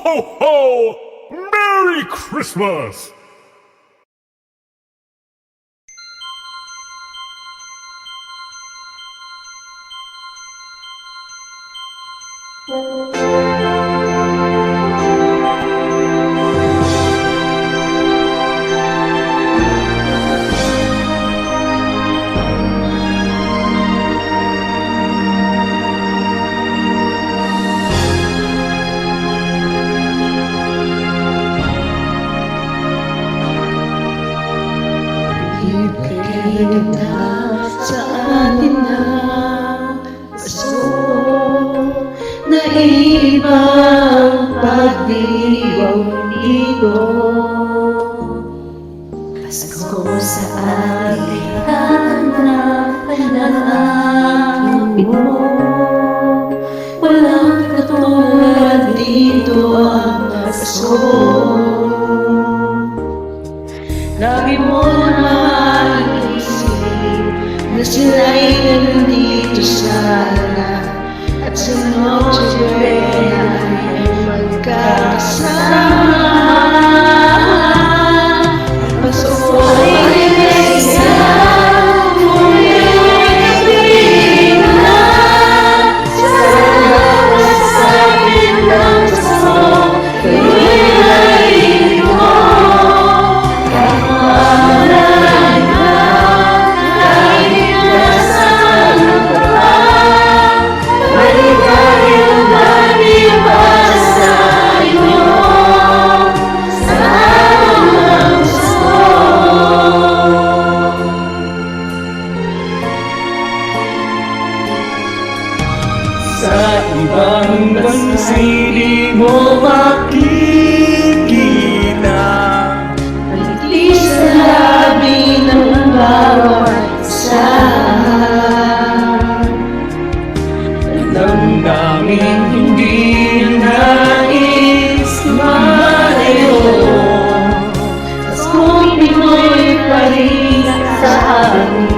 ho, ho! Merry Christmas! Ipinta sa atin na Pasko na ibang pagdiwang ito. Pasko sa ating hanapin mo, walang katulad dito ang Pasko. Lagi mo naman iisip na sila'y nandito sana at sa Noche Buena ay magkasama. Pasko ay isang muling na sana sa akin ng Pasko kayo'y nalito. Sa ibang bansa'y di mo makikita Pagli sa labi ng bawat isa. Alam namin hindi nais malayo, Pasko'y Pinoy pa rin sa amin.